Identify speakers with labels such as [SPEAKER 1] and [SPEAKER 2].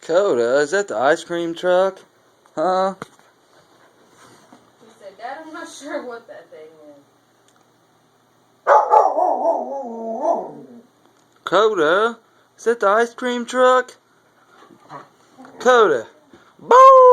[SPEAKER 1] Coda, is that the ice cream truck? Huh?
[SPEAKER 2] He said, Dad, I'm not sure what that thing is.
[SPEAKER 1] Coda, is that the ice cream truck? Coda. Boo!